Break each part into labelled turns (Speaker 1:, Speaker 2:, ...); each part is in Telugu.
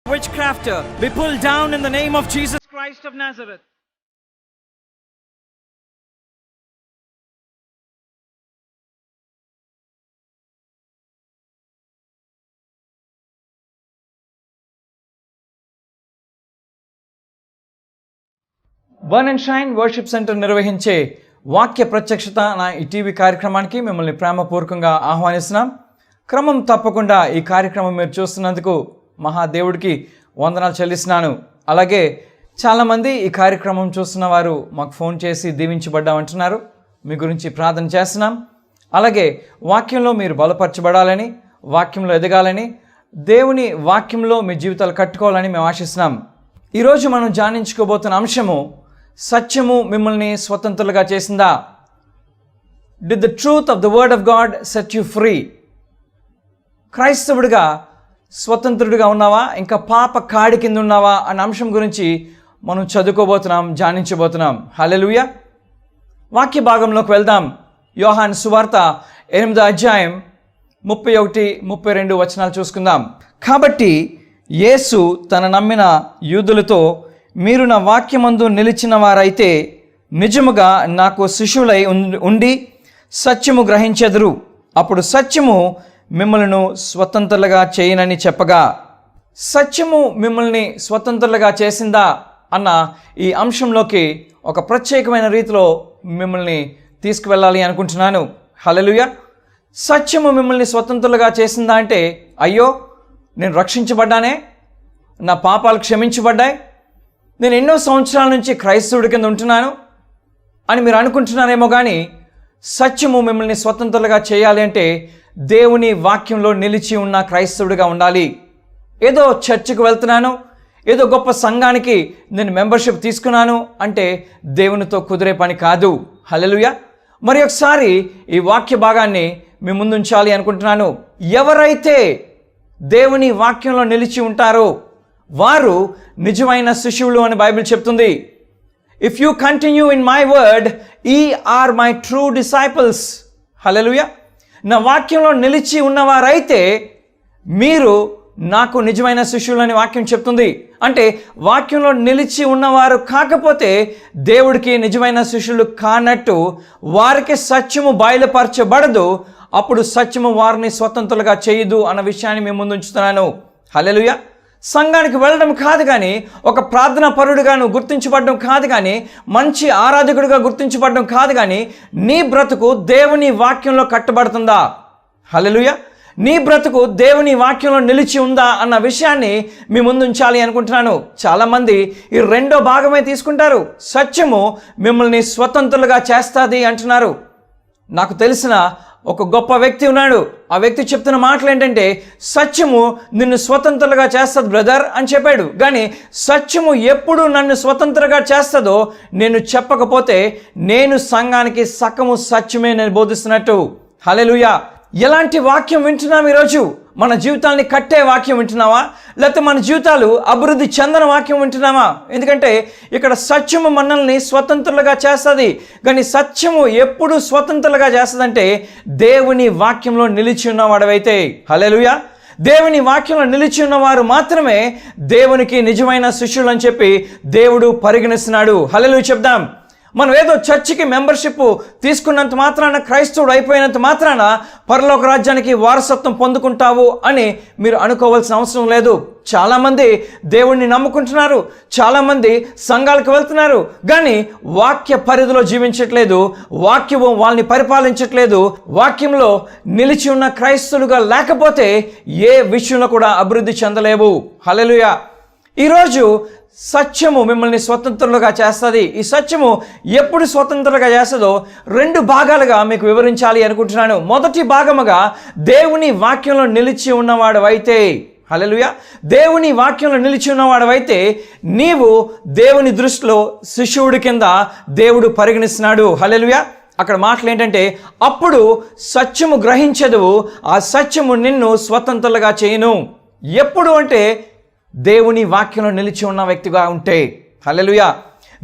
Speaker 1: witchcrafter be pulled down in the name of Jesus Christ of Nazareth. Burn and shine worship centre నిర్వహించే వాక్య ప్రత్యక్షత నా ఈ టీవీ కార్యక్రమానికి మిమ్మల్ని ప్రేమపూర్వకంగా ఆహ్వానిస్తున్నాం. క్రమం తప్పకుండా ఈ కార్యక్రమం మీరు చూస్తున్నందుకు మహాదేవుడికి వందనాలు చెల్లిస్తున్నాను. అలాగే చాలామంది ఈ కార్యక్రమం చూస్తున్న వారు మాకు ఫోన్ చేసి దీవించబడ్డామంటున్నారు. మీ గురించి ప్రార్థన చేస్తున్నాం. అలాగే వాక్యంలో మీరు బలపరచబడాలని, వాక్యంలో ఎదగాలని, దేవుని వాక్యంలో మీ జీవితాలు కట్టుకోవాలని మేము ఆశిస్తున్నాం. ఈరోజు మనం ధ్యానించుకోబోతున్న అంశము, సత్యము మిమ్మల్ని స్వతంత్రులుగా చేసిందా? Did the truth of the word of God set you free? క్రైస్తవుడిగా స్వతంత్రుడిగా ఉన్నావా, ఇంకా పాప కాడి కింద ఉన్నావా అన్న అంశం గురించి మనం చదువుకోబోతున్నాం, ధ్యానించబోతున్నాం. హల్లెలూయా. వాక్య భాగంలోకి వెళ్దాం. యోహాను సువార్త 8వ అధ్యాయం 31-32 వచనాలు చూసుకుందాం. కాబట్టి యేసు తన నమ్మిన యూదులతో, మీరు నా వాక్యమందు నిలిచిన వారైతే నిజముగా నాకు శిష్యులై ఉండి సత్యము గ్రహించెదరు. అప్పుడు సత్యము మిమ్మల్ని స్వతంత్రులుగా చేయనని చెప్పగా, సత్యము మిమ్మల్ని స్వతంత్రులుగా చేసిందా అన్న ఈ అంశంలోకి ఒక ప్రత్యేకమైన రీతిలో మిమ్మల్ని తీసుకువెళ్ళాలి అనుకుంటున్నాను. హల్లెలూయా. సత్యము మిమ్మల్ని స్వతంత్రులుగా చేసిందా అంటే, అయ్యో నేను రక్షించబడ్డానే, నా పాపాలు క్షమించబడ్డాయి, నేను ఎన్నో సంవత్సరాల నుంచి క్రైస్తవుడి కింద ఉంటున్నాను అని మీరు అనుకుంటున్నారేమో. కానీ సత్యము మిమ్మల్ని స్వతంత్రులుగా చేయాలి అంటే దేవుని వాక్యంలో నిలిచి ఉన్న క్రైస్తవుడిగా ఉండాలి. ఏదో చర్చికి వెళ్తున్నాను, ఏదో గొప్ప సంఘానికి నేను మెంబర్షిప్ తీసుకున్నాను అంటే దేవునితో కుదిరే పని కాదు. హల్లెలూయా. మరి ఒకసారి ఈ వాక్య భాగాన్ని మీ ముందు ఉంచాలి అనుకుంటున్నాను. ఎవరైతే దేవుని వాక్యంలో నిలిచి ఉంటారో వారు నిజమైన శిష్యులు అని బైబిల్ చెప్తుంది. If you continue in my word, ఈ ఆర్ మై ట్రూ డిసైపుల్స్. హల్లెలూయా. నా వాక్యంలో నిలిచి ఉన్నవారైతే మీరు నాకు నిజమైన శిష్యులు అని వాక్యం చెప్తుంది. అంటే వాక్యంలో నిలిచి ఉన్నవారు కాకపోతే దేవుడికి నిజమైన శిష్యులు కానట్టు, వారికి సత్యము బయలుపరచబడదు. అప్పుడు సత్యము వారిని స్వతంత్రులుగా చేయదు అన్న విషయాన్ని మేము ముందు ఉంచుతున్నాను. హల్లెలూయా. సంఘానికి వెళ్ళడం కాదు కానీ, ఒక ప్రార్థనా పరుడుగా నువ్వు గుర్తించబడడం కాదు కానీ, మంచి ఆరాధకుడిగా గుర్తించబడడం కాదు కానీ, నీ బ్రతుకు దేవుని వాక్యంలో కట్టబడుతుందా? హల్లెలూయా. నీ బ్రతుకు దేవుని వాక్యంలో నిలిచి ఉందా అన్న విషయాన్ని మీ ముందు ఉంచాలి అనుకుంటున్నాను. చాలామంది ఈ రెండో భాగమే తీసుకుంటారు. సత్యము మిమ్మల్ని స్వతంత్రులుగా చేస్తుంది అంటున్నారు. నాకు తెలిసిన ఒక గొప్ప వ్యక్తి ఉన్నాడు. ఆ వ్యక్తి చెప్తున్న మాటలు ఏంటంటే, సత్యము నిన్ను స్వతంత్రులుగా చేస్తుంది బ్రదర్ అని చెప్పాడు. కానీ సత్యము ఎప్పుడు నన్ను స్వతంత్రంగా చేస్తుందో నేను చెప్పకపోతే నేను సంఘానికి సకము సత్యమే నేను బోధిస్తున్నట్టు. హల్లెలూయా. ఎలాంటి వాక్యం వింటున్నాం ఈరోజు? మన జీవితాన్ని కట్టే వాక్యం వింటున్నావా, లేకపోతే మన జీవితాలు అభివృద్ధి చెందిన వాక్యం వింటున్నామా? ఎందుకంటే ఇక్కడ సత్యము మనల్ని స్వతంత్రులుగా చేస్తుంది. కానీ సత్యము ఎప్పుడు స్వతంత్రులుగా చేస్తుందంటే దేవుని వాక్యంలో నిలిచి ఉన్నవాడవైతే. హల్లెలూయా. దేవుని వాక్యంలో నిలిచి ఉన్నవారు మాత్రమే దేవునికి నిజమైన శిష్యులు అని చెప్పి దేవుడు పరిగణిస్తున్నాడు. హల్లెలూయా చెప్దాం. మనం ఏదో చర్చికి మెంబర్షిప్ తీసుకున్నంత మాత్రాన, క్రైస్తవుడు అయిపోయినంత మాత్రాన పరలోక రాజ్యానికి వారసత్వం పొందుకుంటావు అని మీరు అనుకోవాల్సిన అవసరం లేదు. చాలామంది దేవుణ్ణి నమ్ముకుంటున్నారు, చాలామంది సంఘాలకు వెళ్తున్నారు, కానీ వాక్య పరిధిలో జీవించట్లేదు, వాక్యము వాళ్ళని పరిపాలించట్లేదు. వాక్యంలో నిలిచి ఉన్న క్రైస్తవులుగా లేకపోతే ఏ విషయంలో కూడా అభివృద్ధి చెందలేవు. హల్లెలూయా. ఈరోజు సత్యము మిమ్మల్ని స్వతంత్రులుగా చేస్తుంది. ఈ సత్యము ఎప్పుడు స్వతంత్రులుగా చేస్తుందో రెండు భాగాలుగా మీకు వివరించాలి అనుకుంటున్నాను. మొదటి భాగముగా, దేవుని వాక్యంలో నిలిచి ఉన్నవాడవైతే. హల్లెలూయా. దేవుని వాక్యంలో నిలిచి ఉన్నవాడవైతే నీవు దేవుని దృష్టిలో శిష్యుడి కింద దేవుడు పరిగణిస్తున్నాడు. హల్లెలూయా. అక్కడ మాటలు ఏంటంటే, అప్పుడు సత్యము గ్రహించదువు, ఆ సత్యము నిన్ను స్వతంత్రులుగా చేయను. ఎప్పుడు అంటే దేవుని వాక్యంలో నిలిచి ఉన్న వ్యక్తిగా ఉంటే. హల్లెలూయా.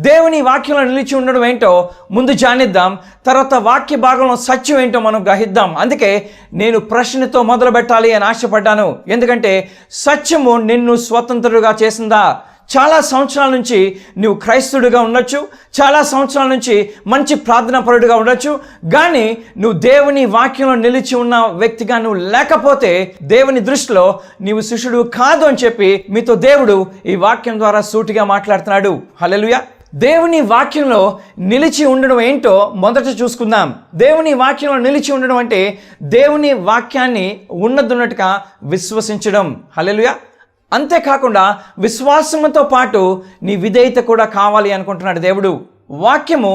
Speaker 1: దేవుని వాక్యంలో నిలిచి ఉండడం ఏంటో ముందు జానిద్దాం, తర్వాత వాక్య భాగంలో సత్యం ఏంటో మనం గ్రహిద్దాం. అందుకే నేను ప్రశ్నతో మొదలు పెట్టాలి అని ఆశపడ్డాను. ఎందుకంటే సత్యము నిన్ను స్వతంత్రుడుగా చేసిందా? చాలా సంవత్సరాల నుంచి నువ్వు క్రైస్తవుడిగా ఉండొచ్చు, చాలా సంవత్సరాల నుంచి మంచి ప్రార్థనాపరుడిగా ఉండొచ్చు, కానీ నువ్వు దేవుని వాక్యంలో నిలిచి ఉన్న వ్యక్తిగా నువ్వు లేకపోతే దేవుని దృష్టిలో నీవు శిష్యుడు కాదు అని చెప్పి మీతో దేవుడు ఈ వాక్యం ద్వారా సూటిగా మాట్లాడుతున్నాడు. హల్లెలూయా. దేవుని వాక్యంలో నిలిచి ఉండడం ఏంటో మొదట చూసుకుందాం. దేవుని వాక్యంలో నిలిచి ఉండడం అంటే దేవుని వాక్యాన్ని ఉన్నట్టుగా విశ్వసించడం. హల్లెలూయా. అంతేకాకుండా విశ్వాసంతో పాటు నీ విధేయత కూడా కావాలి అనుకుంటున్నాడు దేవుడు. వాక్యము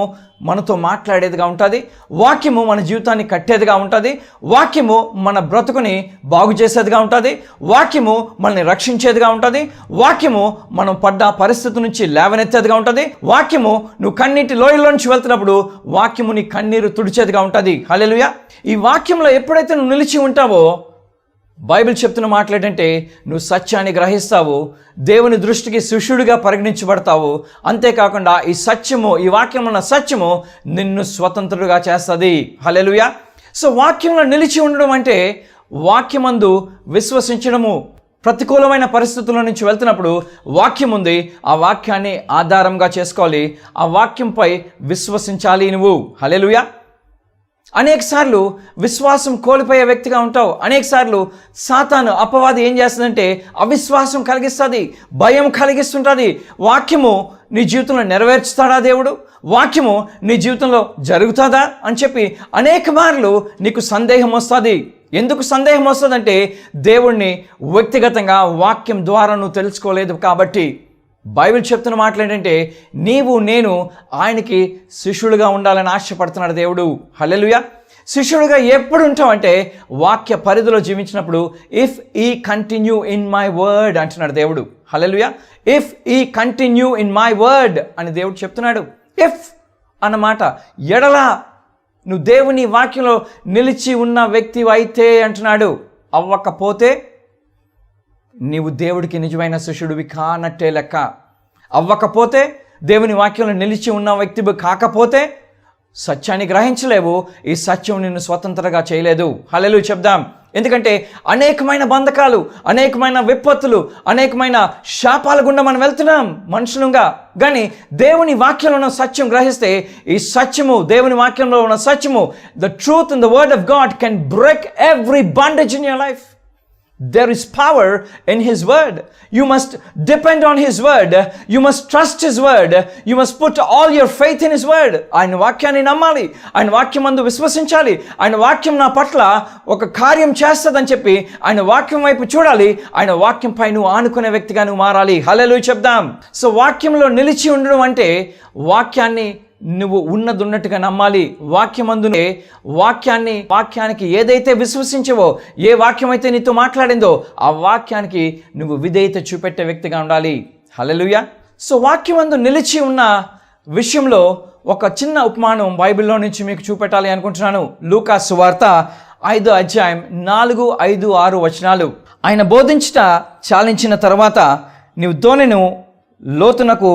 Speaker 1: మనతో మాట్లాడేదిగా ఉంటుంది, వాక్యము మన జీవితాన్ని కట్టేదిగా ఉంటుంది, వాక్యము మన బ్రతుకుని బాగు చేసేదిగా ఉంటుంది, వాక్యము మనల్ని రక్షించేదిగా ఉంటుంది, వాక్యము మనం పడ్డ పరిస్థితి నుంచి లేవనెత్తేదిగా ఉంటుంది, వాక్యము నువ్వు కన్నీటి లోయలో నుంచి వెళ్తున్నప్పుడు వాక్యము నీ కన్నీరు తుడిచేదిగా ఉంటుంది. హల్లెలూయా. ఈ వాక్యంలో ఎప్పుడైతే నువ్వు నిలిచి ఉంటావో బైబిల్ చెప్తున్న మాట్లాడంటే నువ్వు సత్యాన్ని గ్రహిస్తావు, దేవుని దృష్టికి శిష్యుడిగా పరిగణించబడతావు. అంతేకాకుండా ఈ సత్యము, ఈ వాక్యం ఉన్న సత్యము నిన్ను స్వతంత్రుడిగా చేస్తుంది. హల్లెలూయా. సో వాక్యంలో నిలిచి ఉండడం అంటే వాక్యమందు విశ్వసించడము. ప్రతికూలమైన పరిస్థితుల నుంచి వెళ్తున్నప్పుడు వాక్యం ఉంది, ఆ వాక్యాన్ని ఆధారంగా చేసుకోవాలి, ఆ వాక్యంపై విశ్వసించాలి నువ్వు. హల్లెలూయా. అనేకసార్లు విశ్వాసం కోల్పోయే వ్యక్తిగా ఉంటావు. అనేకసార్లు సాతాను, అపవాది ఏం చేస్తుందంటే అవిశ్వాసం కలిగిస్తుంది, భయం కలిగిస్తుంటుంది. వాక్యము నీ జీవితంలో నెరవేర్చుతాడా దేవుడు? వాక్యము నీ జీవితంలో జరుగుతుందా అని చెప్పి అనేక మార్లు నీకు సందేహం వస్తుంది. ఎందుకు సందేహం వస్తుందంటే దేవుణ్ణి వ్యక్తిగతంగా వాక్యం ద్వారా నువ్వు తెలుసుకోలేదు కాబట్టి. బైబిల్ చెప్తున్న మాటలు ఏంటంటే నీవు నేను ఆయనకి శిష్యుడిగా ఉండాలని ఆశపడుతున్నాడు దేవుడు. హల్లెలూయా. శిష్యుడిగా ఎప్పుడు ఉంటావంటే వాక్య పరిధిలో జీవించినప్పుడు. ఇఫ్ ఈ కంటిన్యూ ఇన్ మై వర్డ్ అంటున్నాడు దేవుడు. హల్లెలూయా. ఇఫ్ ఈ కంటిన్యూ ఇన్ మై వర్డ్ అని దేవుడు చెప్తున్నాడు. ఇఫ్ అన్నమాట ఎడలా నువ్వు దేవుని వాక్యంలో నిలిచి ఉన్న వ్యక్తి అయితే అంటున్నాడు. అవ్వకపోతే నీవు దేవుడికి నిజమైన శిష్యుడివి కానట్టే లెక్క. అవ్వకపోతే దేవుని వాక్యంలో నిలిచి ఉన్న వ్యక్తివి కాకపోతే సత్యాన్ని గ్రహించలేవు, ఈ సత్యం నిన్ను స్వతంత్రంగా చేయలేదు. హల్లెలూయా చెప్దాం. ఎందుకంటే అనేకమైన బంధకాలు, అనేకమైన విపత్తులు, అనేకమైన శాపాల గుండా మనం వెళ్తున్నాం మనుషులుగా. కానీ దేవుని వాక్యంలో ఉన్న సత్యం గ్రహిస్తే ఈ సత్యము, దేవుని వాక్యంలో ఉన్న సత్యము, the truth in the word of God can break every bondage in your life. There is power in His word. You must depend on His word. You must trust His word. You must put all your faith in His word. ఆయన వాక్యాన్ని నమ్మాలి, ఆయన వాక్యం అందు విశ్వసించాలి. ఆయన వాక్యం నా పట్ల ఒక కార్యం చేస్తుందని చెప్పి ఆయన వాక్యం వైపు చూడాలి. ఆయన వాక్యంపై నువ్వు ఆనుకునే వ్యక్తిగా నువ్వు మారాలి. హల్లెలూయా చెప్దాం. సో వాక్యంలో నిలిచి ఉండడం అంటే వాక్యాన్ని నువ్వు ఉన్నట్టుగా నమ్మాలి. వాక్యమందునే వాక్యానికి ఏదైతే విశ్వసించవో, ఏ వాక్యం అయితే నీతో మాట్లాడిందో ఆ వాక్యానికి నువ్వు విధేయత చూపెట్టే వ్యక్తిగా ఉండాలి. హల్లెలూయా. సో వాక్యమందు నిలిచి ఉన్న విషయంలో ఒక చిన్న ఉపమానం బైబిల్లో నుంచి మీకు చూపెట్టాలి అనుకుంటున్నాను. లూకా సువార్త 5వ అధ్యాయం 4, 5, 6 వచనాలు. ఆయన బోధించుట చాలించిన తర్వాత నీవు దోణిను లోతునకు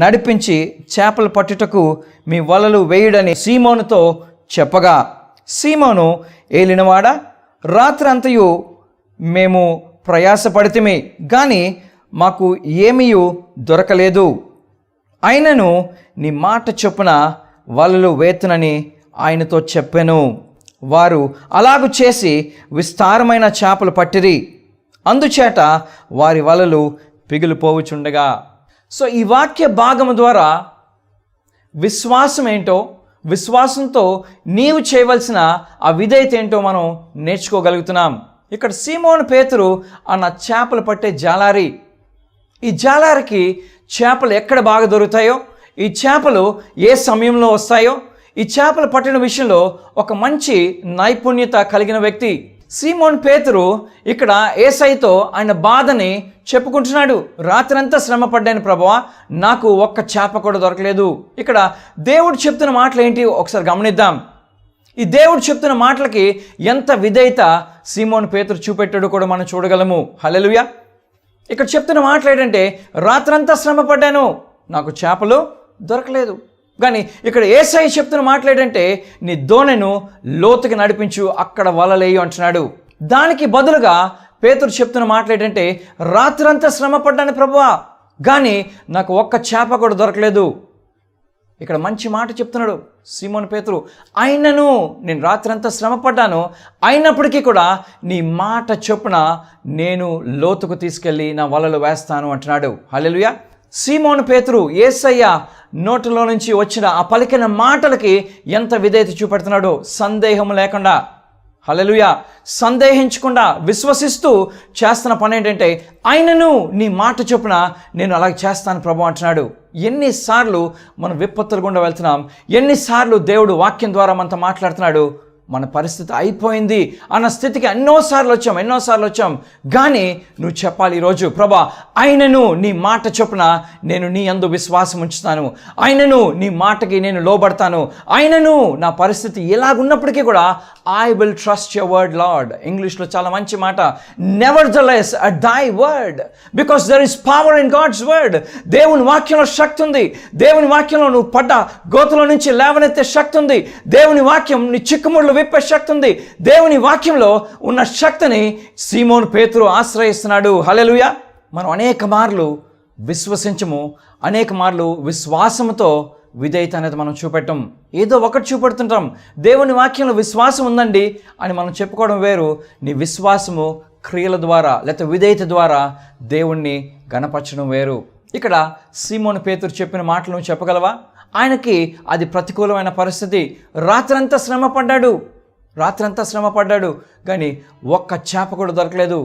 Speaker 1: నడిపించి చేపలు పట్టుటకు మీ వలలు వేయుడని సీమోనుతో చెప్పగా, సీమోను ఏలినవాడా, రాత్రంతయు మేము ప్రయాసపడితిమి, కానీ మాకు ఏమీ దొరకలేదు. అయినను నీ మాట చొప్పున వలలు వేతునని ఆయనతో చెప్పెను. వారు అలాగు చేసి విస్తారమైన చేపలు పట్టిరి, అందుచేత వారి వలలు పిగిలిపోవుచుండగా. సో ఈ వాక్య భాగము ద్వారా విశ్వాసం ఏంటో, విశ్వాసంతో నీవు చేయవలసిన ఆ విధేయత ఏంటో మనం నేర్చుకోగలుగుతున్నాం. ఇక్కడ సీమోను పేతురు అన్న చేపలు పట్టే జాలారి. ఈ జాలారికి చేపలు ఎక్కడ బాగా దొరుకుతాయో, ఈ చేపలు ఏ సమయంలో వస్తాయో, ఈ చేపలు పట్టిన విషయంలో ఒక మంచి నైపుణ్యత కలిగిన వ్యక్తి సీమోన్ పేతురు ఇక్కడ యేసయ్యతో ఆయన బాధని చెప్పుకుంటున్నాడు. రాత్రంతా శ్రమ పడ్డాను ప్రభువా, నాకు ఒక్క చేప కూడా దొరకలేదు. ఇక్కడ దేవుడు చెప్తున్న మాటలు ఏంటి ఒకసారి గమనిద్దాం. ఈ దేవుడు చెప్తున్న మాటలకి ఎంత విధేయత సీమోన్ పేతురు చూపెట్టాడో కూడా మనం చూడగలము. హల్లెలూయా. ఇక్కడ చెప్తున్న మాటలు ఏంటంటే రాత్రంతా శ్రమ పడ్డాను, నాకు చేపలు దొరకలేదు. కానీ ఇక్కడ యేసయ్య చెప్తున్న మాట్లాడంటే నీ దోణెను లోతుకి నడిపించు, అక్కడ వలలేయు అంటున్నాడు. దానికి బదులుగా పేతురు చెప్తున్న మాట్లాడంటే రాత్రంతా శ్రమ పడ్డాను ప్రభువా, కానీ నాకు ఒక్క చేప కూడా దొరకలేదు. ఇక్కడ మంచి మాట చెప్తున్నాడు సీమోను పేతురు. అయినను నేను రాత్రంతా శ్రమ పడ్డాను, అయినప్పటికీ కూడా నీ మాట చొప్పున నేను లోతుకు తీసుకెళ్ళి నా వలలు వేస్తాను అంటున్నాడు. హల్లెలూయా. సీమోను పేతురు యేసయ్య నోటిలో నుంచి వచ్చిన ఆ పలికిన మాటలకి ఎంత విధేయత చూపెడుతున్నాడో సందేహం లేకుండా, హల్లెలూయా, సందేహించకుండా విశ్వసిస్తూ చేస్తున్న పని ఏంటంటే ఆయనను నీ మాట చొప్పున నేను అలాగే చేస్తాను ప్రభు అంటున్నాడు. ఎన్నిసార్లు మనం విపత్తులు గుండా వెళ్తున్నాం, ఎన్నిసార్లు దేవుడు వాక్యం ద్వారా మనతో మాట్లాడుతున్నాడు. మన పరిస్థితి అయిపోయింది అన్న స్థితికి ఎన్నోసార్లు వచ్చాం. కానీ నువ్వు చెప్పాలి ఈరోజు, ప్రభా ఆయనను నీ మాట చొప్పున నేను నీ యందు విశ్వాసం ఉంచుతాను, ఆయనను నీ మాటకి నేను లోబడతాను, ఆయనను నా పరిస్థితి ఎలాగున్నప్పటికీ కూడా I will trust your word lord. ఇంగ్లీష్లో చాలా మంచి మాట, nevertheless at thy word because there is power in God's word. దేవుని వాక్యంలో శక్తి ఉంది. దేవుని వాక్యంలో నువ్వు పడ్డ గోతులో నుంచి లేవనెత్తే శక్తి ఉంది. దేవుని వాక్యం నీ చిక్కుముళ్ళు విప్పే శక్తి ఉంది. దేవుని వాక్యంలో ఉన్న శక్తిని సీమోను పేతురు ఆశ్రయిస్తున్నాడు. హల్లెలూయా. మనం అనేక మార్లు విశ్వసించము, అనేక మార్లు విశ్వాసంతో విధేయత అనేది మనం చూపెట్టం. ఏదో ఒకటి చూపెడుతుంటాం. దేవుని వాక్యంలో విశ్వాసం ఉందండి అని మనం చెప్పుకోవడం వేరు, నీ విశ్వాసము క్రియల ద్వారా లేకపోతే విధేయత ద్వారా దేవుణ్ణి గణపరచడం వేరు. ఇక్కడ సీమోను పేతురు చెప్పిన మాటలు నువ్వు చెప్పగలవా? ఆయనకి అది ప్రతికూలమైన పరిస్థితి. రాత్రంతా శ్రమ పడ్డాడు కానీ ఒక్క చేప కూడా దొరకలేదు.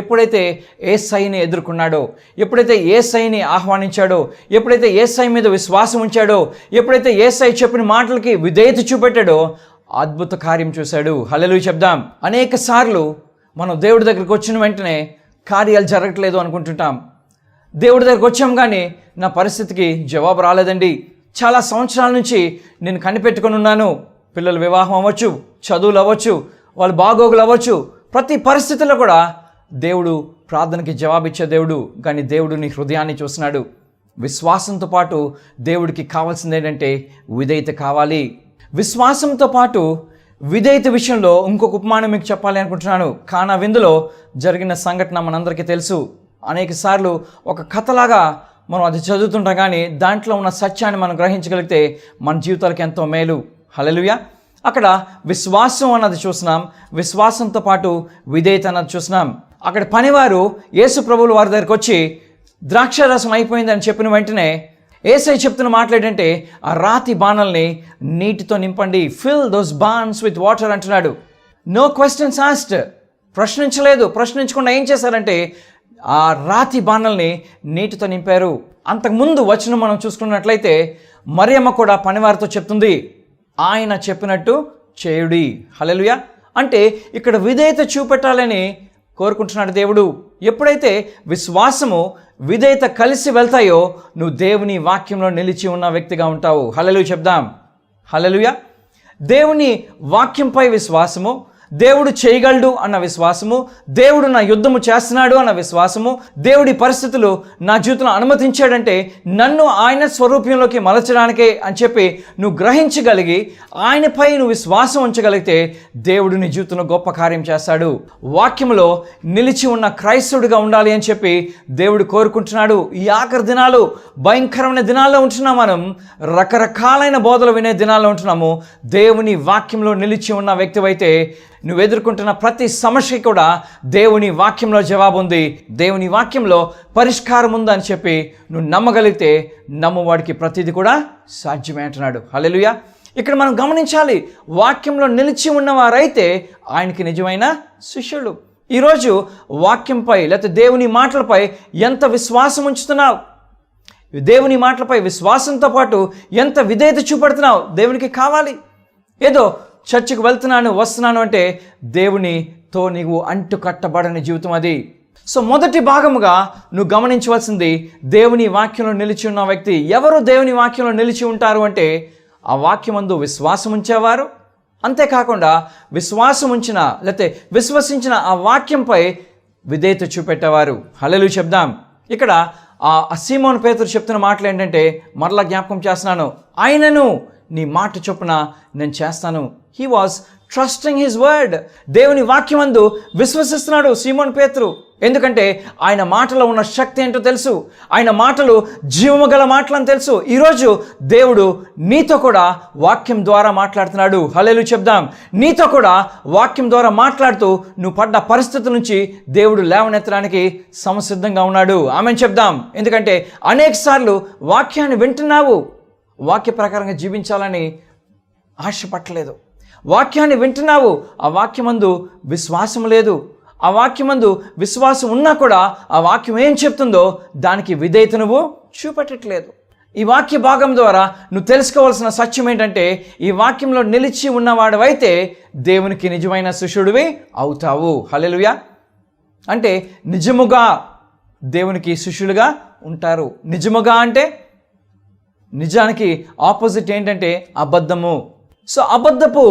Speaker 1: ఎప్పుడైతే యేసయ్యని ఎదుర్కొన్నాడో, ఎప్పుడైతే యేసయ్యని ఆహ్వానించాడో, ఎప్పుడైతే యేసయ్య మీద విశ్వాసం ఉంచాడో, ఎప్పుడైతే యేసయ్య చెప్పిన మాటలకి విధేయత చూపెట్టాడో అద్భుత కార్యం చూశాడు. హల్లెలూయా చెప్దాం. అనేక సార్లు మనం దేవుడి దగ్గరికి వచ్చిన వెంటనే కార్యాలు జరగట్లేదు అనుకుంటుంటాం. దేవుడి దగ్గరికి వచ్చాం కానీ నా పరిస్థితికి జవాబు రాలేదండి, చాలా సంవత్సరాల నుంచి నేను కనిపెట్టుకొని ఉన్నాను, పిల్లల వివాహం అవ్వచ్చు, చదువులు అవ్వచ్చు, వాళ్ళ బాగోగులు అవ్వచ్చు, ప్రతి పరిస్థితుల్లో కూడా దేవుడు ప్రార్థనకి జవాబిచ్చే దేవుడు. కానీ దేవుడు నీ హృదయాన్ని చూస్తున్నాడు. విశ్వాసంతో పాటు దేవుడికి కావాల్సింది ఏంటంటే విధేయత కావాలి. విశ్వాసంతో పాటు విధేయత విషయంలో ఇంకొక ఉపమానం మీకు చెప్పాలి అనుకుంటున్నాను. కానా విందులో జరిగిన సంఘటన మనందరికీ తెలుసు. అనేక సార్లు ఒక కథలాగా మనం అది చదువుతుంటాం, కానీ దాంట్లో ఉన్న సత్యాన్ని మనం గ్రహించగలిగితే మన జీవితాలకు ఎంతో మేలు. హల్లెలూయా. అక్కడ విశ్వాసం అన్నది చూసినాం, విశ్వాసంతో పాటు విధేయత అన్నది చూసినాం. అక్కడ పనివారు యేసు ప్రభువుల వారి దగ్గరికి వచ్చి ద్రాక్షారసం అయిపోయిందని చెప్పిన వెంటనే యేసయ్య చెప్తున్న మాట్లాడంటే ఆ రాతి బాణల్ని నీటితో నింపండి, ఫిల్ దోస్ బాన్స్ విత్ వాటర్ అంటున్నాడు. నో క్వశ్చన్స్ ఆస్క్డ్, ప్రశ్నించకుండా ఏం చేశారంటే ఆ రాతి బాణల్ని నీటితో నింపారు. అంతకుముందు వచనం మనం చూసుకున్నట్లయితే మరియమ్మ కూడా పనివారితో చెప్తుంది, ఆయన చెప్పినట్టు చేయుడి. హల్లెలూయా. అంటే ఇక్కడ విధేయత చూపెట్టాలని కోరుకుంటున్నాడు దేవుడు. ఎప్పుడైతే విశ్వాసము విధేయత కలిసి వెళ్తాయో నువ్వు దేవుని వాక్యంలో నిలిచి ఉన్న వ్యక్తిగా ఉంటావు. హల్లెలూయా చెప్దాం. హల్లెలూయా. దేవుని వాక్యంపై విశ్వాసము, దేవుడు చేయగలడు అన్న విశ్వాసము, దేవుడు నా యుద్ధము చేస్తున్నాడు అన్న విశ్వాసము, దేవుడి పరిస్థితులు నా జీవితంలో అనుమతించాడంటే నన్ను ఆయన స్వరూపంలోకి మలచడానికే అని చెప్పి నువ్వు గ్రహించగలిగి ఆయనపై నువ్వు విశ్వాసం ఉంచగలిగితే దేవుడు నీ జీవితంలో గొప్ప కార్యం చేస్తాడు. వాక్యంలో నిలిచి ఉన్న క్రైస్తవుడిగా ఉండాలి అని చెప్పి దేవుడు కోరుకుంటున్నాడు. ఈ ఆఖరి దినాలు భయంకరమైన దినాల్లో ఉంటున్నాం. మనం రకరకాలైన బోధలు వినే దినాల్లో ఉంటున్నాము. దేవుని వాక్యంలో నిలిచి ఉన్న వ్యక్తివైతే నువ్వు ఎదుర్కొంటున్న ప్రతి సమస్యకి కూడా దేవుని వాక్యంలో జవాబు ఉంది, దేవుని వాక్యంలో పరిష్కారం ఉందని చెప్పి నువ్వు నమ్మగలిగితే నమ్మవాడికి ప్రతిదీ కూడా సాధ్యమే అంటున్నాడు. హల్లెలూయా. ఇక్కడ మనం గమనించాలి, వాక్యంలో నిలిచి ఉన్నవారైతే ఆయనకి నిజమైన శిష్యులు. ఈరోజు వాక్యంపై లేకపోతే దేవుని మాటలపై ఎంత విశ్వాసం ఉంచుతున్నావు? దేవుని మాటలపై విశ్వాసంతో పాటు ఎంత విధేయత చూపెడుతున్నావు? దేవునికి కావాలి. ఏదో చర్చికి వెళ్తున్నాను వస్తున్నాను అంటే దేవునితో నీవు అంటు కట్టబడని జీవితం అది. సో మొదటి భాగముగా నువ్వు గమనించవలసింది, దేవుని వాక్యంలో నిలిచి ఉన్న వ్యక్తి ఎవరు? దేవుని వాక్యంలో నిలిచి ఉంటారు అంటే ఆ వాక్యమందు విశ్వాసం ఉంచేవారు, అంతేకాకుండా విశ్వాసం ఉంచిన లేకపోతే విశ్వసించిన ఆ వాక్యంపై విధేయత చూపెట్టేవారు. హల్లెలూయా చెప్దాం. ఇక్కడ ఆ సీమోను పేతురు చెప్తున్న మాటలు ఏంటంటే మరలా జ్ఞాపకం చేస్తున్నాను, ఆయనను నీ మాట చొప్పున నేను చేస్తాను. He was trusting his word. దేవుని వాక్యమందు విశ్వసిస్తున్నాడు సీమోను పేతురు. ఎందుకంటే ఆయన మాటలో ఉన్న శక్తి ఏంటో తెలుసు. ఆయన మాటలు జీవము గల మాటలని తెలుసు. ఈరోజు దేవుడు నీతో కూడా వాక్యం ద్వారా మాట్లాడుతున్నాడు. హల్లెలూయా చెప్దాం. నీతో కూడా వాక్యం ద్వారా మాట్లాడుతూ నువ్వు పడ్డ పరిస్థితుల నుంచి దేవుడు లేవనెత్తడానికి సంసిద్ధంగా ఉన్నాడు. ఆమెను చెప్దాం. ఎందుకంటే అనేక సార్లు వాక్యాన్ని వింటున్నావు, వాక్య ప్రకారంగా జీవించాలని ఆశపట్టలేదు. వాక్యాన్ని వింటున్నావు, ఆ వాక్యమందు విశ్వాసం లేదు. ఆ వాక్యమందు విశ్వాసం ఉన్నా కూడా ఆ వాక్యం ఏం చెప్తుందో దానికి విధేయత నువ్వు చూపెట్టట్లేదు. ఈ వాక్య భాగం ద్వారా నువ్వు తెలుసుకోవాల్సిన సత్యం ఏంటంటే, ఈ వాక్యంలో నిలిచి ఉన్నవాడవైతే దేవునికి నిజమైన శిష్యుడివి అవుతావు. హల్లెలూయా. అంటే నిజముగా దేవునికి శిష్యులుగా ఉంటారు. నిజముగా అంటే నిజానికి ఆపోజిట్ ఏంటంటే అబద్ధము. సో అబద్ధపు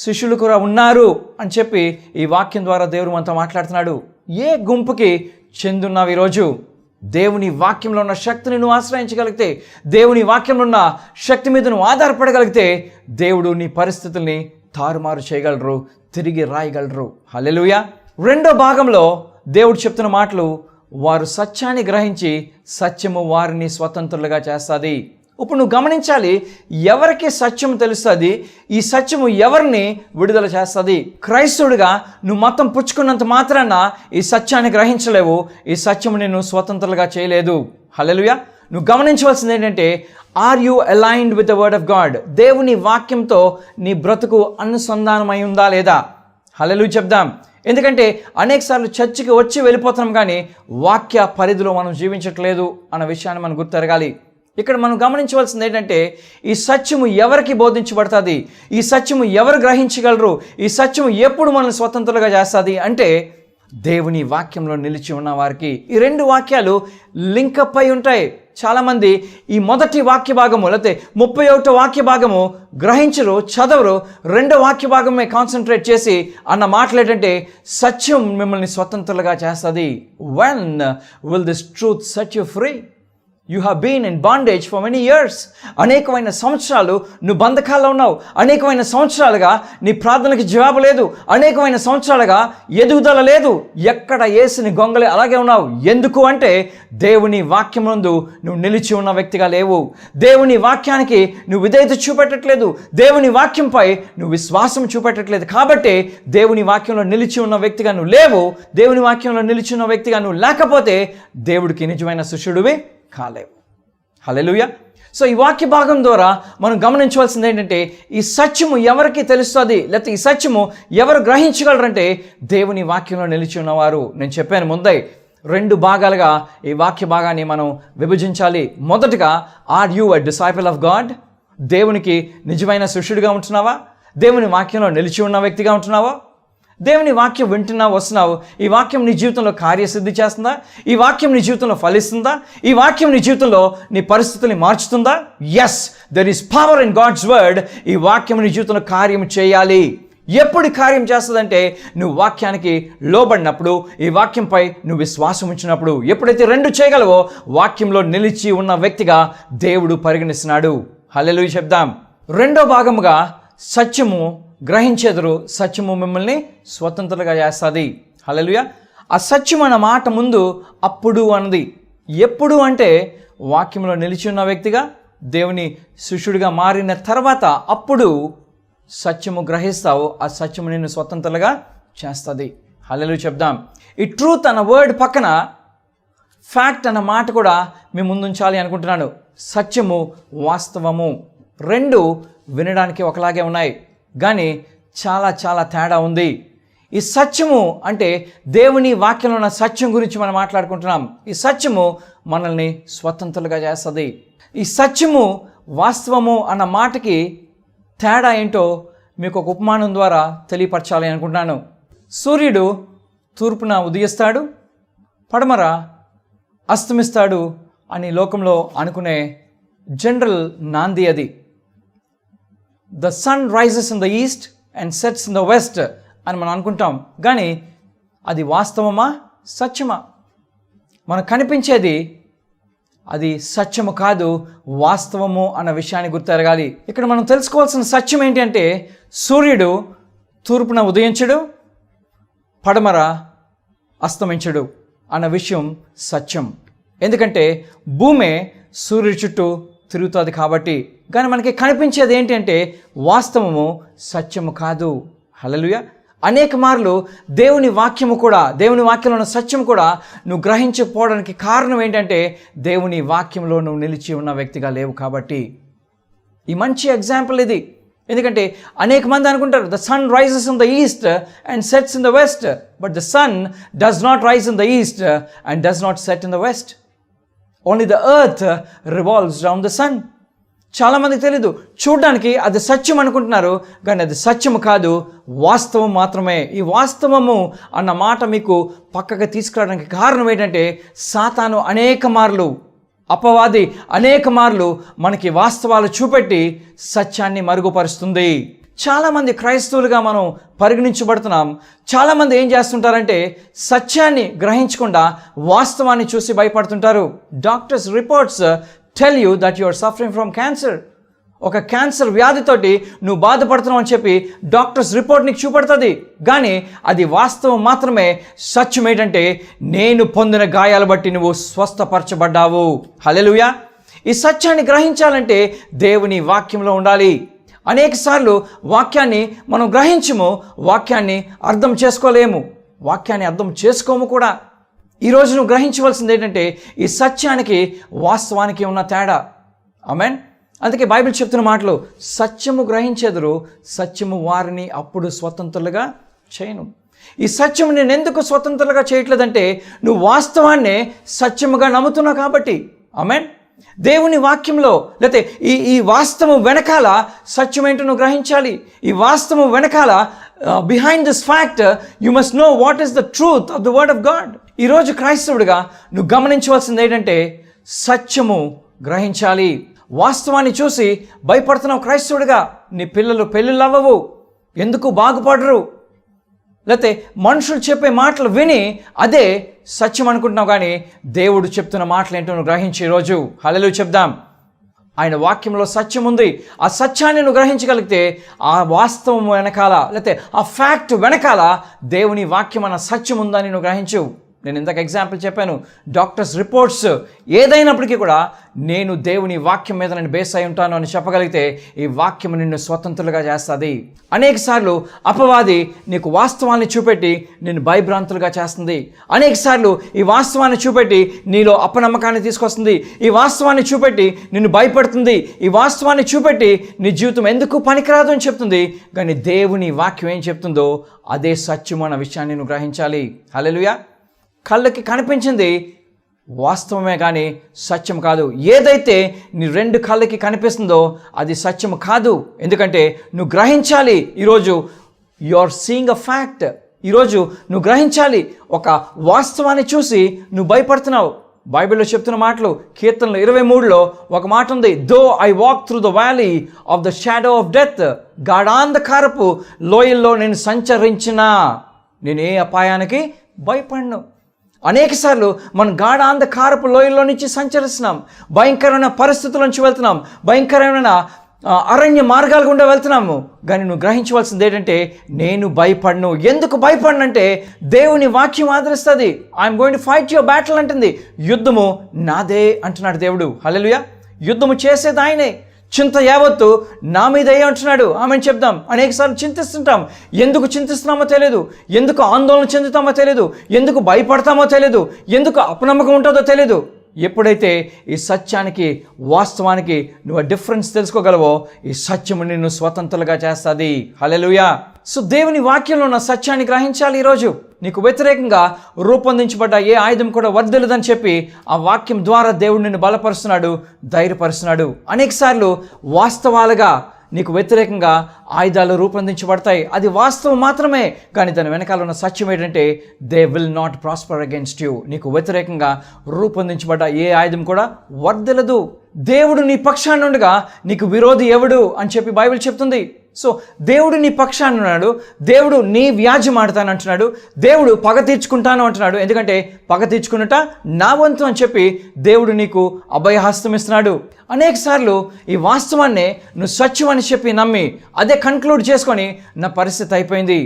Speaker 1: శిష్యులు కూడా ఉన్నారు అని చెప్పి ఈ వాక్యం ద్వారా దేవుడు మనతో మాట్లాడుతున్నాడు. ఏ గుంపుకి చెందున్నావు ఈరోజు? దేవుని వాక్యంలో ఉన్న శక్తిని నువ్వు ఆశ్రయించగలిగితే, దేవుని వాక్యంలో ఉన్న శక్తి మీద నువ్వు ఆధారపడగలిగితే దేవుడు నీ పరిస్థితుల్ని తారుమారు చేయగలరు, తిరిగి రాయగలరు. హల్లెలూయా. రెండో భాగంలో దేవుడు చెప్తున్న మాటలు, వారు సత్యాన్ని గ్రహించి సత్యము వారిని స్వతంత్రులుగా చేస్తుంది. ఇప్పుడు నువ్వు గమనించాలి, ఎవరికి సత్యం తెలుస్తుంది, ఈ సత్యము ఎవరిని విడుదల చేస్తుంది. క్రైస్తవుడిగా నువ్వు మతం పుచ్చుకున్నంత మాత్రాన ఈ సత్యాన్ని గ్రహించలేవు, ఈ సత్యము నిన్ను స్వతంత్రులుగా చేయలేదు. హల్లెలూయా. నువ్వు గమనించవలసింది ఏంటంటే, are you aligned with the word of God? దేవుని వాక్యంతో నీ బ్రతుకు అనుసంధానమై ఉందా లేదా? హల్లెలూయా చెప్దాం. ఎందుకంటే అనేకసార్లు చర్చికి వచ్చి వెళ్ళిపోతున్నాం కానీ వాక్య పరిధిలో మనం జీవించట్లేదు అన్న విషయాన్ని మనం గుర్తెరగాలి. ఇక్కడ మనం గమనించవలసింది ఏంటంటే, ఈ సత్యము ఎవరికి బోధించబడుతుంది, ఈ సత్యము ఎవరు గ్రహించగలరు, ఈ సత్యము ఎప్పుడు మనల్ని స్వతంత్రులుగా చేస్తుంది అంటే దేవుని వాక్యంలో నిలిచి ఉన్న వారికి. ఈ రెండు వాక్యాలు లింకప్ అయి ఉంటాయి. చాలామంది ఈ మొదటి వాక్య భాగము లేకపోతే 31వ వాక్య భాగము గ్రహించరు, చదవరు. రెండో వాక్య భాగమే కాన్సన్ట్రేట్ చేసి అన్న మాటలు ఏంటంటే, సత్యం మిమ్మల్ని స్వతంత్రులుగా చేస్తుంది. When will this truth set you free? You have been in bondage for many years. అనేకమైన సంవత్సరాలు నువ్వు బంధకాల్లో ఉన్నావు. అనేకమైన సంవత్సరాలుగా నీ ప్రార్థనకి జవాబు లేదు. అనేకమైన సంవత్సరాలుగా ఎదుగుదల లేదు. ఎక్కడ యేసుని గొంగలి అలాగే ఉన్నావు. ఎందుకు అంటే దేవుని వాక్యం నందు నువ్వు నిలిచి ఉన్న వ్యక్తిగా లేవు. దేవుని వాక్యానికి నువ్వు విధేయత చూపెట్టట్లేదు. దేవుని వాక్యంపై నువ్వు విశ్వాసం చూపెట్టట్లేదు. కాబట్టి దేవుని వాక్యంలో నిలిచి ఉన్న వ్యక్తిగా నువ్వు లేవు. దేవుని వాక్యంలో నిలిచి ఉన్న వ్యక్తిగా నువ్వు లేకపోతే దేవుడికి నిజమైన శిష్యుడివి కాలేవు. హల్లెలూయా. సో ఈ వాక్య భాగం ద్వారా మనం గమనించవలసింది ఏంటంటే, ఈ సత్యము ఎవరికి తెలుస్తుంది, లేకపోతే ఈ సత్యము ఎవరు గ్రహించగలరంటే దేవుని వాక్యంలో నిలిచి ఉన్నవారు. నేను చెప్పాను ముందే, రెండు భాగాలుగా ఈ వాక్య భాగాన్ని మనం విభజించాలి. మొదటగా, are you a disciple of God? దేవునికి నిజమైన శిష్యుడిగా ఉంటున్నావా? దేవుని వాక్యంలో నిలిచి ఉన్న వ్యక్తిగా ఉంటున్నావా? దేవుని వాక్యం వింటున్నావు, వస్తున్నావు. ఈ వాక్యం నీ జీవితంలో కార్యసిద్ధి చేస్తుందా? ఈ వాక్యం నీ జీవితంలో ఫలిస్తుందా? ఈ వాక్యం నీ జీవితంలో నీ పరిస్థితుల్ని మార్చుతుందా? Yes, there is power in God's word. ఈ వాక్యం నీ జీవితంలో కార్యం చేయాలి. ఎప్పుడు కార్యం చేస్తుందంటే నువ్వు వాక్యానికి లోబడినప్పుడు, ఈ వాక్యంపై నువ్వు విశ్వాసం ఉంచినప్పుడు. ఎప్పుడైతే రెండు చేయగలవో వాక్యంలో నిలిచి ఉన్న వ్యక్తిగా దేవుడు పరిగణిస్తున్నాడు. హల్లెలూయా చెప్దాం. రెండో భాగముగా, సత్యము గ్రహించెదరు, సత్యము మిమ్మల్ని స్వతంత్రులుగా చేస్తుంది. హల్లెలూయా. ఆ సత్యం అన్న మాట ముందు అప్పుడు అన్నది. ఎప్పుడు అంటే వాక్యంలో నిలిచి ఉన్న వ్యక్తిగా దేవుని శిష్యుడిగా మారిన తర్వాత అప్పుడు సత్యము గ్రహిస్తావు. ఆ సత్యము నిన్ను స్వతంత్రులుగా చేస్తుంది. హల్లెలూయా చెప్దాం. ఈ ట్రూత్ అన్న వర్డ్ పక్కన ఫ్యాక్ట్ అన్న మాట కూడా మీ ముందుంచాలి అనుకుంటున్నాను. సత్యము, వాస్తవము రెండు వినడానికి ఒకలాగే ఉన్నాయి, కానీ చాలా చాలా తేడా ఉంది. ఈ సత్యము అంటే దేవుని వాక్యంలో ఉన్న సత్యం గురించి మనం మాట్లాడుకుంటున్నాం. ఈ సత్యము మనల్ని స్వతంత్రులుగా చేస్తుంది. ఈ సత్యము, వాస్తవము అన్న మాటకి తేడా ఏంటో మీకు ఒక ఉపమానం ద్వారా తెలియపరచాలి అనుకుంటున్నాను. సూర్యుడు తూర్పున ఉదయిస్తాడు, పడమర అస్తమిస్తాడు అని లోకంలో అనుకునే జనరల్ నాంది అది. The sun rises in the east and sets in the west అని మనం అనుకుంటాం. కానీ అది వాస్తవమా, సత్యమా? మనకు కనిపించేది అది సత్యము కాదు, వాస్తవము అన్న విషయాన్ని గుర్తెరగాలి. ఇక్కడ మనం తెలుసుకోవాల్సిన సత్యం ఏంటి అంటే, సూర్యుడు తూర్పున ఉదయించడు, పడమర అస్తమించడు అన్న విషయం సత్యం. ఎందుకంటే భూమి సూర్యుడి చుట్టూ తిరుగుతుంది కాబట్టి. కానీ మనకి కనిపించేది ఏంటి అంటే వాస్తవము, సత్యము కాదు. హల్లెలూయా. అనేక మార్లు దేవుని వాక్యము కూడా, దేవుని వాక్యంలో ఉన్న సత్యం కూడా నువ్వు గ్రహించకపోవడానికి కారణం ఏంటంటే దేవుని వాక్యంలో నువ్వు నిలిచి ఉన్న వ్యక్తిగా లేవు కాబట్టి. ఈ మంచి ఎగ్జాంపుల్ ఇది. ఎందుకంటే అనేక మంది అనుకుంటారు the sun rises in the east and sets in the west, but the sun does not rise in the east and does not set in the west. Only the earth revolves round the sun. చాలామందికి తెలీదు. చూడడానికి అది సత్యం అనుకుంటున్నారు, కానీ అది సత్యము కాదు, వాస్తవం మాత్రమే. ఈ వాస్తవము అన్న మాట మీకు పక్కగా తీసుకురావడానికి కారణం ఏంటంటే సాతాను అనేక మార్లు, అపవాది అనేక మార్లు మనకి వాస్తవాలు చూపెట్టి సత్యాన్ని మరుగుపరుస్తుంది. చాలామంది క్రైస్తవులుగా మనం పరిగణించబడుతున్నాం. చాలామంది ఏం చేస్తుంటారంటే సత్యాన్ని గ్రహించకుండా వాస్తవాన్ని చూసి భయపడుతుంటారు. Doctors reports tell you that you are suffering from cancer. ఒక క్యాన్సర్ వ్యాధితోటి నువ్వు బాధపడుతున్నావు అని చెప్పి డాక్టర్స్ రిపోర్ట్ నీకు చూపెడుతుంది, కానీ అది వాస్తవం మాత్రమే. సత్యం ఏంటంటే నేను పొందిన గాయాలు బట్టి నువ్వు స్వస్థపరచబడ్డావు. హల్లెలూయా. ఈ సత్యాన్ని గ్రహించాలంటే దేవుని వాక్యంలో ఉండాలి. అనేక సార్లు వాక్యాన్ని మనం గ్రహించము, వాక్యాన్ని అర్థం చేసుకోలేము, వాక్యాన్ని అర్థం చేసుకోము కూడా. ఈరోజు నువ్వు గ్రహించవలసింది ఏంటంటే ఈ సత్యానికి వాస్తవానికి ఉన్న తేడా. ఆమేన్. అందుకే బైబిల్ చెప్తున్న మాటలు, సత్యము గ్రహించెదరు, సత్యము వారిని అప్పుడు స్వతంత్రులుగా చేయను. ఈ సత్యము నేను ఎందుకు స్వతంత్రులుగా చేయట్లేదంటే నువ్వు వాస్తవాన్నే సత్యముగా నమ్ముతున్నావు కాబట్టి. ఆమేన్. దేవుని వాక్యంలో లేకపోతే ఈ వాస్తవం వెనకాల సత్యం ఏంటో నువ్వు గ్రహించాలి. ఈ వాస్తవం వెనకాల behind this fact you must know what is the truth of the word of God. ఈరోజు క్రైస్తవుడిగా నువ్వు గమనించవలసింది ఏంటంటే సత్యము గ్రహించాలి. వాస్తవాన్ని చూసి భయపడుతున్నావు క్రైస్తవుడిగా. నీ పిల్లలు పెళ్ళిళ్ళు అవ్వవు, ఎందుకు బాగుపడరు, లేకపోతే మనుషులు చెప్పే మాటలు విని అదే సత్యం అనుకుంటున్నావు, కానీ దేవుడు చెప్తున్న మాటలు ఏంటో నువ్వు గ్రహించి ఈరోజు హల్లెలూయా చెప్దాం. ఆయన వాక్యంలో సత్యం ఉంది. ఆ సత్యాన్ని నువ్వు గ్రహించగలిగితే ఆ వాస్తవం వెనకాల లేకపోతే ఆ ఫ్యాక్ట్ వెనకాల దేవుని వాక్యం అన్న సత్యం ఉందని నువ్వు గ్రహించు. నేను ఇందాక ఎగ్జాంపుల్ చెప్పాను, డాక్టర్స్ రిపోర్ట్స్ ఏదైనప్పటికీ కూడా నేను దేవుని వాక్యం మీద నేను బేస్ అయి ఉంటాను అని చెప్పగలిగితే ఈ వాక్యం నిన్ను స్వతంత్రులుగా చేస్తుంది. అనేక సార్లు అపవాది నీకు వాస్తవాన్ని చూపెట్టి నిన్ను భయభ్రాంతులుగా చేస్తుంది. అనేక సార్లు ఈ వాస్తవాన్ని చూపెట్టి నీలో అపనమ్మకాన్ని తీసుకొస్తుంది. ఈ వాస్తవాన్ని చూపెట్టి నిన్ను భయపడుతుంది. ఈ వాస్తవాన్ని చూపెట్టి నీ జీవితం ఎందుకు పనికిరాదు అని చెప్తుంది. కానీ దేవుని వాక్యం ఏం చెప్తుందో అదే సత్యం అన్న విషయాన్ని నువ్వు గ్రహించాలి. హల్లెలూయా. కళ్ళకి కనిపించింది వాస్తవమే కానీ సత్యం కాదు. ఏదైతే నీ రెండు కళ్ళకి కనిపిస్తుందో అది సత్యం కాదు. ఎందుకంటే నువ్వు గ్రహించాలి. ఈరోజు you are seeing a fact. ఈరోజు నువ్వు గ్రహించాలి. ఒక వాస్తవాన్ని చూసి నువ్వు భయపడుతున్నావు. బైబిల్లో చెప్తున్న మాటలు కీర్తనలు 23లో ఒక మాట ఉంది, though I walk through the valley of the shadow of death, గాఢాంధకారపు లోయల్లో నేను సంచరించినా నేను ఏ అపాయానికి భయపడను. అనేక సార్లు మనం గాఢాంధకారపు లోయల్లో నుంచి సంచరిస్తున్నాం, భయంకరమైన పరిస్థితుల నుంచి వెళ్తున్నాం, భయంకరమైన అరణ్య మార్గాల గుండా వెళ్తున్నాము. కానీ నువ్వు గ్రహించవలసింది ఏంటంటే నేను భయపడను. ఎందుకు భయపడనంటే దేవుని వాక్యం ఆదరిస్తుంది. I'm going to fight your battle అంటుంది. యుద్ధము నాదే అంటున్నాడు దేవుడు. హల్లెలూయా. యుద్ధము చేసేది ఆయనే. చింత యావత్తు నా మీద అంటున్నాడు. ఆమెను చెప్దాం. అనేకసార్లు చింతిస్తుంటాం. ఎందుకు చింతిస్తున్నామో తెలియదు, ఎందుకు ఆందోళన చెందుతామో తెలియదు, ఎందుకు భయపడతామో తెలియదు, ఎందుకు అపనమ్మకం ఉంటుందో తెలియదు. ఎప్పుడైతే ఈ సత్యానికి వాస్తవానికి నువ్వు డిఫరెన్స్ తెలుసుకోగలవో ఈ సత్యము నిన్ను స్వతంత్రులుగా చేస్తుంది. హల్లెలూయా. సో దేవుని వాక్యంలో ఉన్న సత్యాన్ని గ్రహించాలి. ఈరోజు నీకు వ్యతిరేకంగా రూపొందించబడ్డ ఏ ఆయుధం కూడా వర్ధిల్లదని చెప్పి ఆ వాక్యం ద్వారా దేవుడు నిన్ను బలపరుస్తున్నాడు, ధైర్యపరుస్తున్నాడు. అనేకసార్లు వాస్తవాలుగా నీకు వ్యతిరేకంగా ఆయుధాలు రూపొందించబడతాయి. అది వాస్తవం మాత్రమే, కానీ దాని వెనకాల ఉన్న సత్యం ఏంటంటే they will not prosper against you. నీకు వ్యతిరేకంగా రూపొందించబడ్డ ఏ ఆయుధం కూడా వర్ధిల్లదు. దేవుడు నీ పక్షాన ఉండగా నీకు విరోధి ఎవడు అని చెప్పి బైబిల్ చెప్తుంది. సో దేవుడు నీ పక్షాన్ని ఉన్నాడు, దేవుడు నీ వ్యాజ్యం ఆడతాను అంటున్నాడు, దేవుడు పగ తీర్చుకుంటాను అంటున్నాడు. ఎందుకంటే పగ తీర్చుకున్నట నా వంతు అని చెప్పి దేవుడు నీకు అభయహస్తం ఇస్తున్నాడు. అనేక సార్లు ఈ వాస్తవాన్ని నువ్వు సత్యం అని చెప్పి నమ్మి అదే కన్క్లూడ్ చేసుకొని నా పరిస్థితి అయిపోయింది,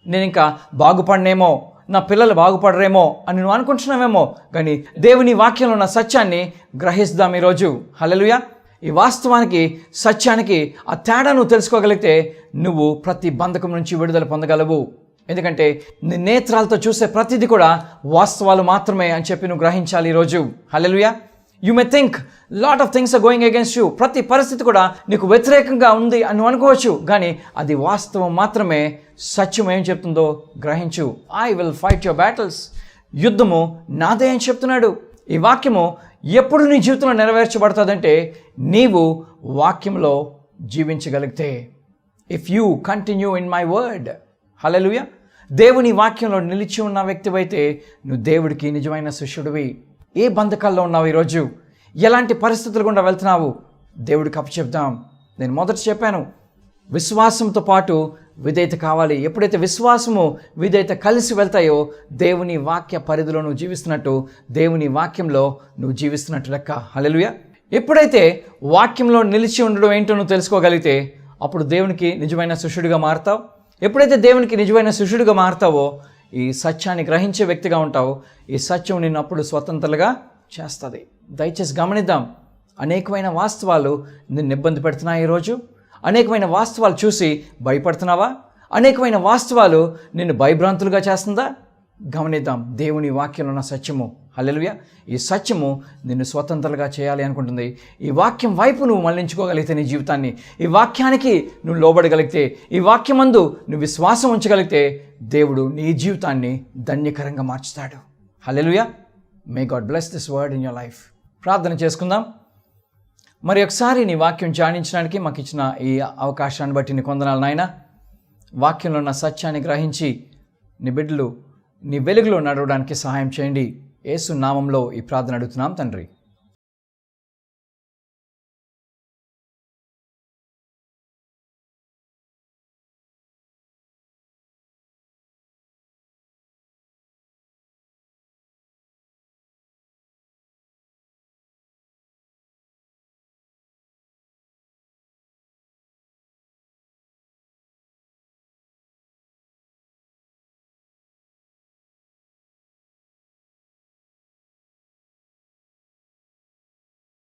Speaker 1: నేను ఇంకా బాగుపడనేమో, నా పిల్లలు బాగుపడరేమో అని నువ్వు అనుకుంటున్నావేమో. కానీ దేవుని వాక్యంలో ఉన్న సత్యాన్ని గ్రహిస్తాం ఈరోజు. హల్లెలూయా. ఈ వాస్తవానికి సత్యానికి ఆ తేడా నువ్వు తెలుసుకోగలిగితే నువ్వు ప్రతి బంధకం నుంచి విడుదల పొందగలవు. ఎందుకంటే నీ నేత్రాలతో చూసే ప్రతిదీ కూడా వాస్తవాలు మాత్రమే అని చెప్పి నువ్వు గ్రహించాలి ఈరోజు. Hallelujah. You may think lot of things are going against you. ప్రతి పరిస్థితి కూడా నీకు వ్యతిరేకంగా ఉంది అని నువ్వు అనుకోవచ్చు, కానీ అది వాస్తవం మాత్రమే. సత్యం ఏం చెప్తుందో గ్రహించు. I will fight your battles. యుద్ధము నాదే అని చెప్తున్నాడు. ఈ వాక్యము ఎప్పుడు నీ జీవితంలో నెరవేర్చబడుతుందంటే నీవు వాక్యంలో జీవించగలిగితే. If you continue in my word. Hallelujah. దేవుని వాక్యంలో నిలిచి ఉన్న వ్యక్తివైతే నువ్వు దేవుడికి నిజమైన శిష్యుడివి. ఏ బంధకాల్లో ఉన్నావు ఈరోజు? ఎలాంటి పరిస్థితులు గుండా వెళ్తున్నావు? దేవుడికి అప్పచెప్దాం. నేను మొదట చెప్పాను, విశ్వాసంతో పాటు విధేయత కావాలి. ఎప్పుడైతే విశ్వాసము విధేయత కలిసి వెళ్తాయో దేవుని వాక్య పరిధిలో నువ్వు జీవిస్తున్నట్టు, దేవుని వాక్యంలో నువ్వు జీవిస్తున్నట్టు లెక్క. హల్లెలూయా. ఎప్పుడైతే వాక్యంలో నిలిచి ఉండడం ఏంటో నువ్వు తెలుసుకోగలిగితే అప్పుడు దేవునికి నిజమైన శిష్యుడిగా మారుతావు. ఎప్పుడైతే దేవునికి నిజమైన శిష్యుడిగా మారుతావో ఈ సత్యాన్ని గ్రహించే వ్యక్తిగా ఉంటావు. ఈ సత్యం నిన్ను అప్పుడు స్వతంత్రులుగా చేస్తుంది. దయచేసి గమనిద్దాం. అనేకమైన వాస్తవాలు నిన్ను ఇబ్బంది పెడుతున్నాయి ఈరోజు. అనేకమైన వాస్తవాలు చూసి భయపడుతున్నావా? అనేకమైన వాస్తవాలు నిన్ను భయభ్రాంతులుగా చేస్తుందా? గమనిద్దాం. దేవుని వాక్యంలో ఉన్న సత్యము. హల్లెలూయా. ఈ సత్యము నిన్ను స్వతంత్రులుగా చేయాలి అనుకుంటుంది. ఈ వాక్యం వైపు నువ్వు మళ్లించుకోగలిగితే నీ జీవితాన్ని, ఈ వాక్యానికి నువ్వు లోబడగలిగితే, ఈ వాక్యమందు నువ్వు విశ్వాసం ఉంచగలిగితే దేవుడు నీ జీవితాన్ని ధన్యకరంగా మార్చుతాడు. Hallelujah. May God bless this word in your life. ప్రార్థన చేసుకుందాం. మరి ఒకసారి నీ వాక్యం ధ్యానించడానికి మాకు ఇచ్చిన ఈ అవకాశాన్ని బట్టి నీ కొందనాలు నాయనా. వాక్యంలో ఉన్న సత్యాన్ని గ్రహించి నీ బిడ్డలు నీ వెలుగులో నడవడానికి సహాయం చేయండి. యేసు నామంలో ఈ ప్రార్థన అడుగుతున్నాం తండ్రి.